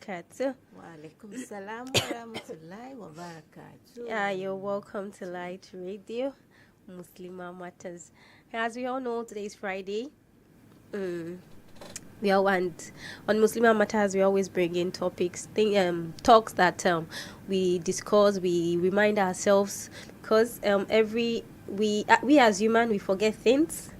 wabarakatuh. Wa alaikum salam wa rahmatullahi wa barakatuh. Yeah, you're welcome to Light Radio, Muslimah Matters. As we all know, today is Friday. We all want on Muslimah Matters. We always bring in talks that we discuss. We remind ourselves because we as human we forget things,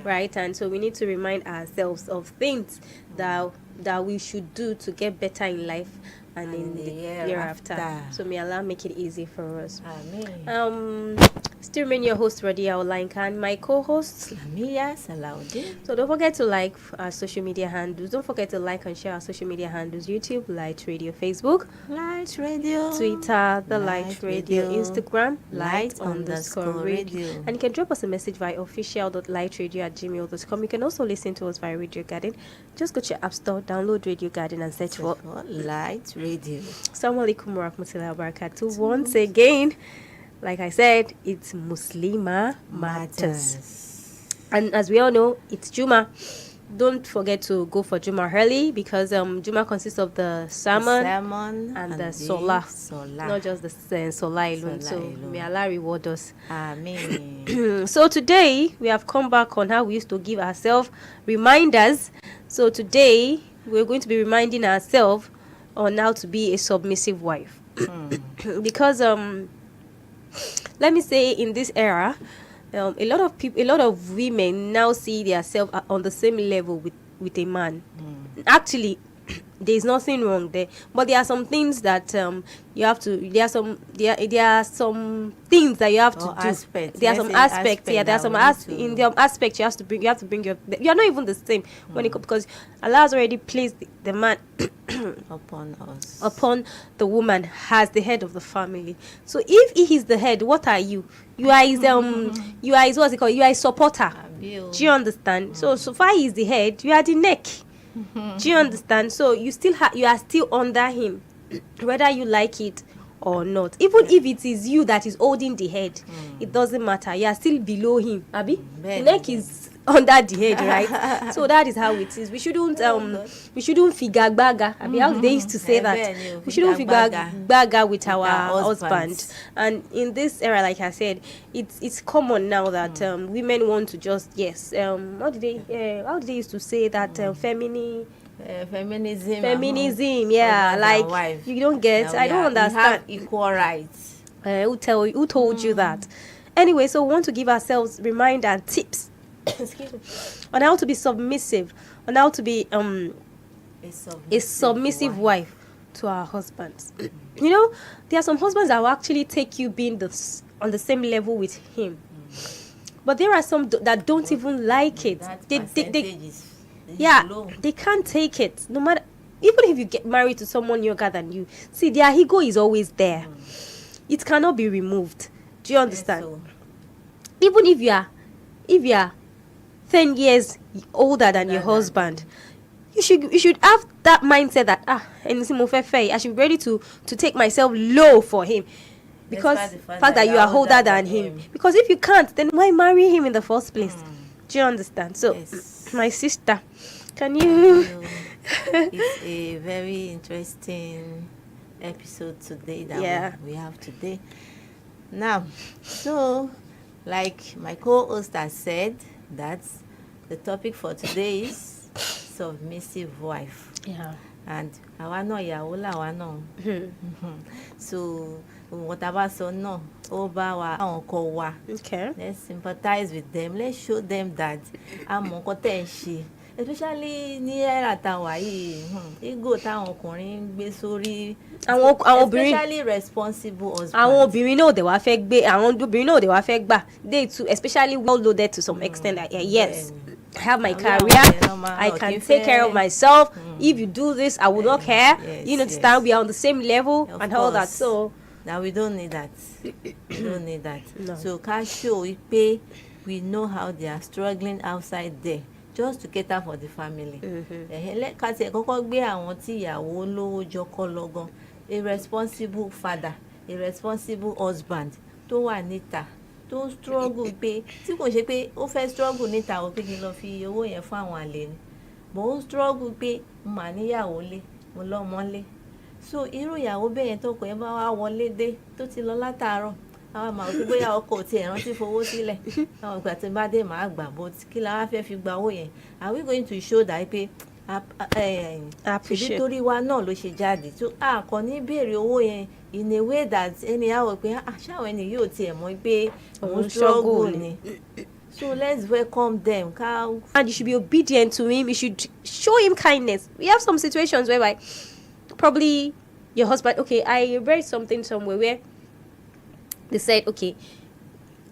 right? And so we need to remind ourselves of things that we should do to get better in life and in the year after. So may Allah make it easy for us. Amen. Still remain your host RODIYA, OLAYINKA, and my co-host ISLAMIYYAH, SALAHUDEEN. So don't forget to like our social media handles. Don't forget to like and share our social media handles: YouTube, Light Radio, Facebook, Light Radio, Twitter, the Light Light Radio, Radio, Instagram, Light_Radio. And you can drop us a message via official.lightradio@gmail.com. You can also listen to us via Radio Garden. Just go to your app store, download Radio Garden, and search for Light Radio. Assalamu alaikum wa rahmatullahi wa barakatuh. Once again, like I said, it's Muslimah Matters. And as we all know, it's Juma. Don't forget to go for Juma early because Juma consists of the sermon and the Salah. Not just the Salah alone. So may Allah reward us. Amen. So today, we have come back on how we used to give ourselves reminders. So today, we're going to be reminding ourselves on how to be a submissive wife. Because let me say, in this era, a lot of women now see themselves on the same level with a man. Actually, there's nothing wrong there, but there are some things that you have to. There are some things that you have to do. There are some aspects. Yeah, there are some in the aspect you have to bring. You have to bring your. You are not even the same when it comes, because Allah has already placed the man upon the woman as the head of the family. So if he is the head, what are you? You are his what's it called? You are a supporter. Do you understand? So far he is the head, you are the neck. Do you understand? So you are still under him, whether you like it or not. Even if it is you that is holding the head, it doesn't matter. You are still below him. Abi, the neck is under the head, right? So that is how it is. We shouldn't figure baga. Abi, how they used to say that we shouldn't figure baga with our husband. And in this era, like I said, it's common now that women want to just how did they used to say that feminism, yeah, like wife. You don't get. I don't understand. We have equal rights. Who told you that? Anyway, so we want to give ourselves reminder and tips excuse me, on how to be submissive, on how to be a submissive wife to our husbands. You know, there are some husbands that will actually take you being on the same level with him, but there are some that don't even like it. They can't take it. No matter, even if you get married to someone younger than you, see, their ego is always there. It cannot be removed. Do you understand? Even if you are 10 years older than your husband, you should have that mindset that I should be ready to take myself low for him, because the fact that you are older than him. Because if you can't, then why marry him in the first place? Do you understand? So my sister, can you it's a very interesting episode today that we have today. Now, so like my co-host has said, that's the topic for today is submissive wife. Yeah. And so whatever okay, let's sympathize with them. Let's show them that especially ní era táwa yìí, ego táwọn ọkùnrin ń gbé sórí, especially responsible husband. Àwọn obìnrin náà dẹ̀ wá fẹ́ gbà. They too, especially well loaded to some extent. Yes, I have my career, I can take care of myself. If you do this, I will not care. You understand? We are on the same level and all that. So now we don't need that. We don't need that. No. So ká show we know how they are struggling outside there, just to cater for the family. Ká tiẹ̀ kọ́kọ́ gbé àwọn tí ìyàwó lówó jọkọ́ lọ́gán, a responsible father, a responsible husband tó wà níta, tó struggle pé tí kò ṣe pé ó fẹ́ struggle níta ó pé kí n lọ fi owó yẹn fún àwọn àlè ni, but ó struggle pé mo mà níyàwó lé, mo lọ́mọ lé, so irú ìyàwó bẹ́ẹ̀ yẹn tó kọ ẹ bá wá wọlé dé tó ti lọ látàárọ̀ àwọn àmọ́ òkú bóyá ọkọ tí ẹ̀ rántí fowó sílẹ̀ àwọn ìgbà tí bá dé màá gbà bó kí la wá fẹ́ fi gba owó yẹn are we going to show that pé ṣèbí torí wa náà ló ṣe jáde tó kàn ní béèrè owó yẹn in a way that ẹni á wọ pé ṣáwọn ẹni yóò tiẹ̀ mọ̀ pé òun struggle ni. So let's welcome them. And you should be obedient to him. You should show him kindness. We have some situations whereby probably your husband, okay, I read something somewhere where they said, okay,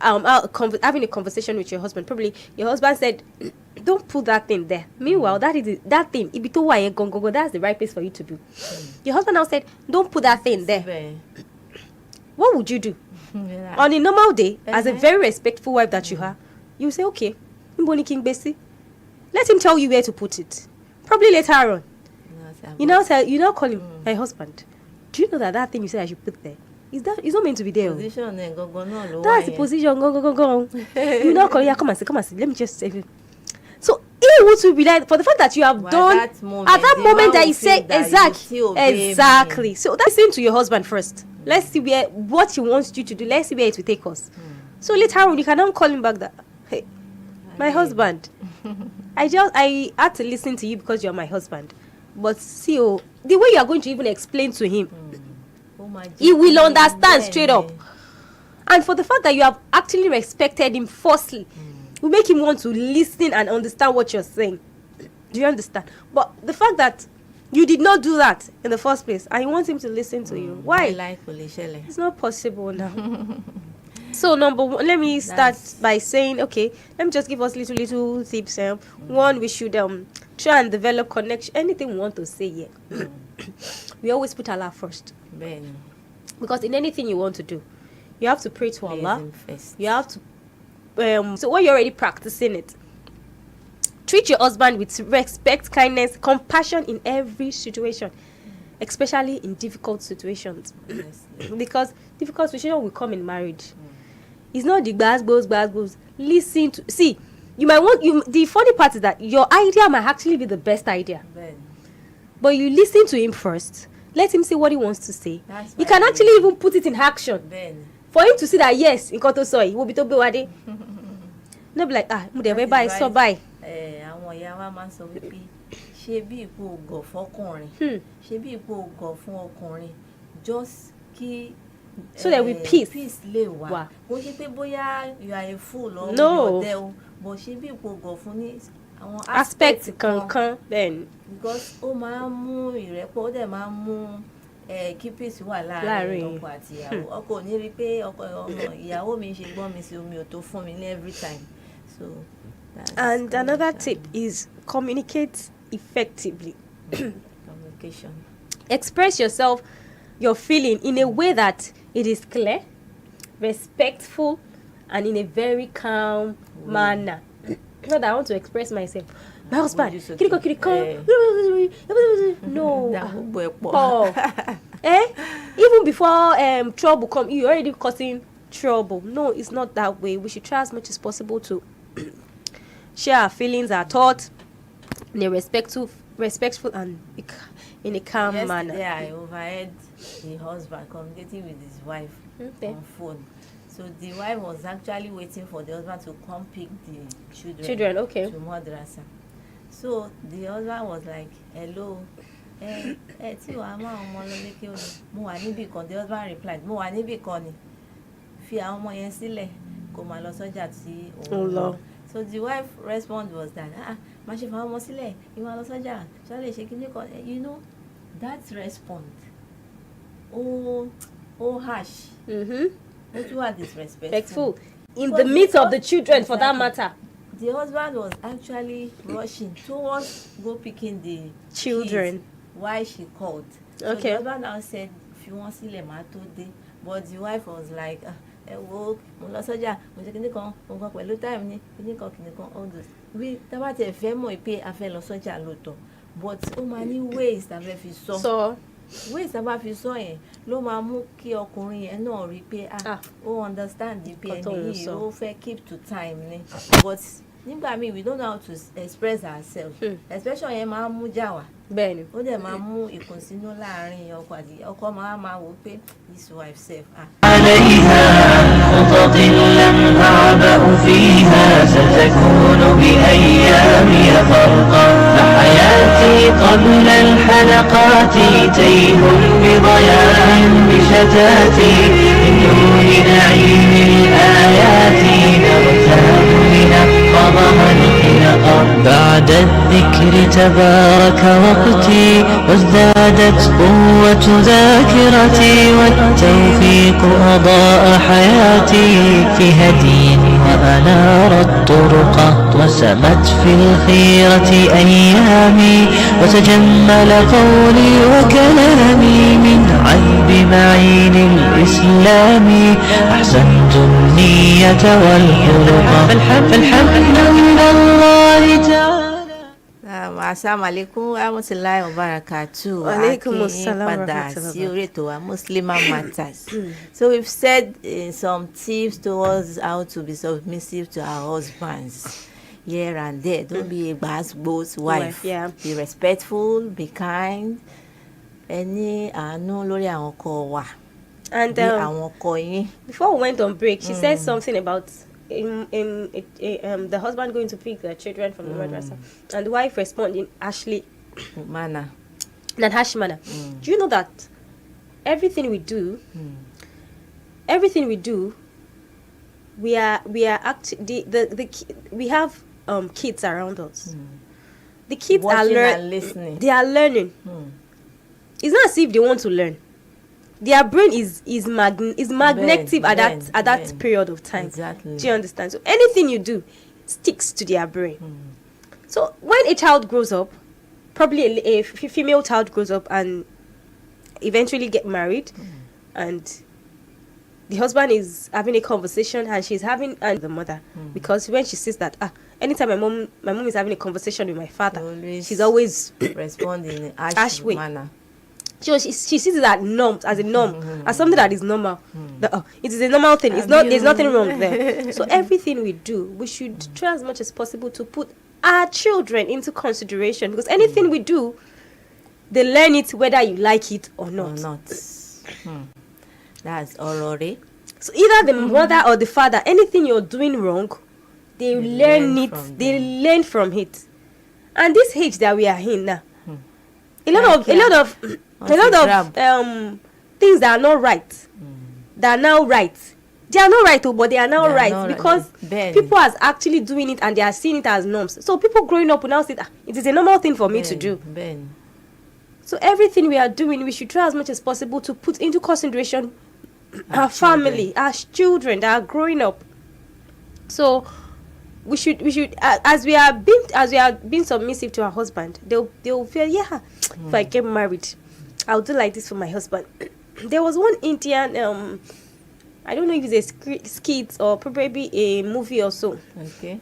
having a conversation with your husband, probably your husband said, don't put that thing there. Meanwhile, that thing, that's the right place for you to be. Your husband now said, don't put that thing there. What would you do? Yeah. On a normal day, as a very respectful wife that you are, you say, okay, let him tell you where to put it. Probably later on. You now call him, my husband. Do you know that thing you said I should put there? It's not meant to be there. Position, that's the position. Go. You now call, come and see. Let me just say. So he would be like, for the fact that you have done at that moment that you say exactly. So that's listen to your husband first. Let's see what he wants you to do. Let's see where it will take us. So later on, you can now call him back that, hey, my husband, I had to listen to you because you're my husband. But see, the way you are going to even explain to him, he will understand straight up. And for the fact that you have actually respected him firstly, will make him want to listen and understand what you're saying. Do you understand? But the fact that you did not do that in the first place, and you want him to listen to you, why? It's not possible now. So number one, let me start by saying, okay, let me just give us little tips. One, we should try and develop connection. Anything we want to say here, we always put Allah first. Because in anything you want to do, you have to pray to Allah. You have to. So when you're already practicing it, treat your husband with respect, kindness, compassion in every situation, especially in difficult situations. Because difficult situations will come in marriage. It's not the gbas. Listen to, see, you might want, the funny part is that your idea might actually be the best idea. But you listen to him first. Let him say what he wants to say. You can actually even put it in action. For him to see that, yes, in Koto Soy, he will be to be wade. No be like, bye. Àwọn ìyá wa máa ń sọ wípé ṣe bí ipò ògọ̀ fọ́kùnrin, ṣe bí ipò ògọ̀ fún ọkùnrin, just kí so that we peace lè wà. Kò ṣe pé bóyá you are a fool or ọ̀dẹ̀ o, but ṣe bí ipò ògọ̀ fún ní àwọn aspect kankan then. Because ó máa ń mú ìrẹ́pọ̀, ó dẹ̀ máa ń mú kí peace wà láàrin ọkọ àti ìyàwó. Ọkọ ò ní rí pé ìyàwó mi ṣe gbọ́n mi sí omi ò tó fún mi ní every time. So and another tip is communicate effectively. Communication. Express yourself, your feeling in a way that it is clear, respectful, and in a very calm manner. Not that I want to express myself. My husband, no. Even before trouble come, you already causing trouble. No, it's not that way. We should try as much as possible to share our feelings, our thoughts in a respectful and in a calm manner. Yeah, I overheard the husband communicating with his wife on phone. So the wife was actually waiting for the husband to come pick the children okay, to madrasa. So the husband was like, hello, tí wàá máa ọmọ lọ lékè òní, mo wà níbì kan. The husband replied, mo wà níbì kan ni, fi àwọn ọmọ yẹn sílẹ̀ kó máa lọ sọ́jà tí òun lọ. So the wife response was that, má ṣe fa ọmọ sílẹ̀, kí máa lọ sọ́jà, ṣá lè ṣe kíní kan. You know, that response, harsh. Not too disrespectful. In the midst of the children, for that matter. The husband was actually rushing towards go picking the children while she called. So the husband now said, if you want to see them, but the wife was like, all those. We but many ways that we saw. Ways about fi sọ yẹn ló máa mú kí ọkùnrin yẹn náà rí pé ó understand the pain yìí, ó fẹ́ keep to time ni. But nígbà míì we don't know how to express ourselves. Expression yẹn máa ń mú jà wá. bẹ́ẹ̀ni. Ó dẹ̀ máa ń mú ìkùnsínú láàrin ọkọ àti ọkọ máa wò pé this wife self. عليها خطط لم أعبأ فيها ستكون بأيامي فرقا فحياتي قبل الحلقات تيه بضياع بشتاتي من دون نعيم الآيات نغتاب لنحفظها الخلقا بعد الذكر تبارك وقتي وازدادت قوة ذاكرتي والتوفيق أضاء حياتي في هدي وأنار الطرق وسمت في الخيرة أيامي وتجمل قولي وكلامي من عذب معين الإسلام أحسنت النية والخلق فالحمد من الله تعالى. Assalamu alaikum warahmatullahi wabarakatuh. Walaikum assalam Padà warahmatullahi sí orí ètò wa Muslimah Matters. So we've said some tips towards how to be submissive to our husbands here and there. Don't be a gbas wife. Yeah. Be respectful, be kind. Ẹni àánú lórí àwọn ọkọ wa. And Bí àwọn ọkọ yín. before we went on break, she said something about the husband going to pick the children from the madrasa, and the wife responding harshly, Manner. in an harsh manner. Do you know that everything we do, we are we have kids around us. The kids Watching are and listening. They are learning. It's not as if they want to learn. Their brain is magnetic at that period of time. Exactly. Do you understand? So anything you do sticks to their brain. So when a child grows up, probably a female child grows up and eventually get married, and the husband is having a conversation and she's having and the mother, because when she sees that anytime my mom is having a conversation with my father, she's always respond in a harsh way. manner. She sees it as a norm, as something that is normal. It is a normal thing. It's not. There's nothing wrong there. So everything we do, we should try as much as possible to put our children into consideration, because anything we do, they learn it whether you like it or not. That's already. So either the mother or the father, anything you're doing wrong, they learn it. They learn from it. And this age that we are in now, a lot of things that are not right, that are now right. They are not right, but they are now right because people are actually doing it and they are seeing it as norms. So people growing up will now say that it is a normal thing for me to do. So everything we are doing, we should try as much as possible to put into consideration our family, our children that are growing up. So we should as we are being submissive to our husband, they'll feel if I get married, I'll do like this for my husband. There was one Indian I don't know if it's a skit or probably a movie or so. Okay.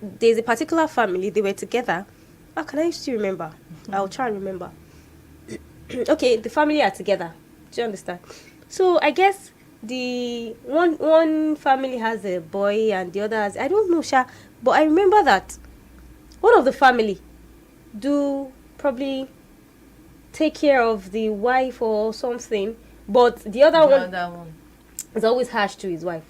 There's a particular family, they were together. How can I still remember? I'll try and remember. Okay, the family are together. Do you understand? So I guess the one family has a boy and the other has, I don't know, but I remember that one of the family do probably take care of the wife or something, but the other one is always harsh to his wife.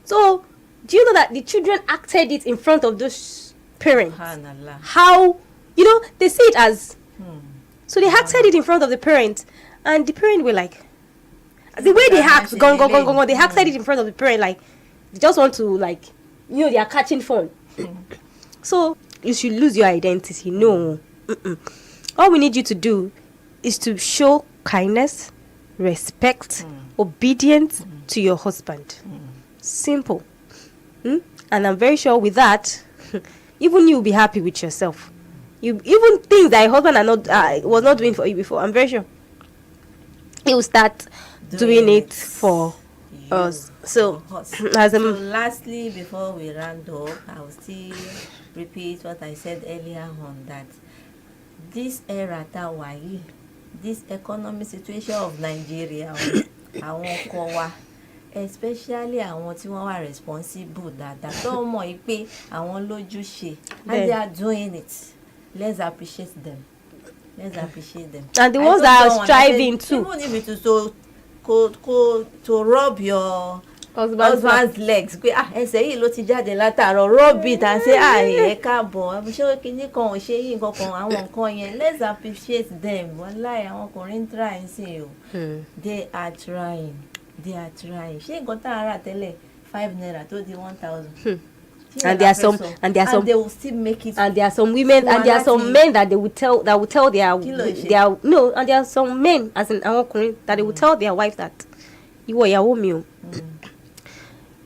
So do you know that the children acted it in front of those parents? How, they see it as so they acted it in front of the parents, and the parents were like, the way they act, go, they acted it in front of the parent, like they just want to, like, they are catching fun. So you should lose your identity. No. All we need you to do is to show kindness, respect, obedience to your husband. Simple. And I'm very sure with that, even you'll be happy with yourself. Even things that your husband was not doing for you before, I'm very sure he will start doing it for us. So lastly, before we round up, I will still repeat what I said earlier on, that this era this economic situation of Nigeria, àwọn ọkọ wa, especially àwọn tí wọ́n wà responsible dáadáa tó mọ̀ pé àwọn lójúṣe and they are doing it. Let's appreciate them. Let's appreciate them. And the ones that are striving too. Even if it is to rub your husband's legs pé ẹsẹ̀ yìí ló ti jáde látàárọ̀, rub it and say ẹ káàbọ̀ ṣé kíní kan ò ṣe yìí nǹkan kan àwọn nǹkan yẹn. Let's appreciate them. Wàláì àwọn ọkùnrin try sí o. They are trying. Ṣé nǹkan tá a rà tẹ́lẹ̀ 5 naira tó di 1,000. And there are some they will still make it. And there are some women and there are some men that will tell their no, and there are some men as in àwọn ọkùnrin that they will tell their wife that ìwọ ìyàwó mi o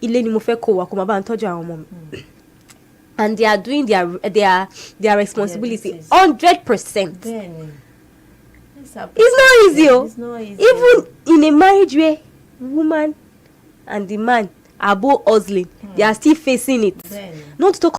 ilé ni mo fẹ́ kó wá kó máa bá ń tọ́jú àwọn ọmọ mi. And they are doing their responsibility 100%. It's not easy. It's not easy. Even in a marriage where woman and the man are both hustling, they are still facing it. Not to talk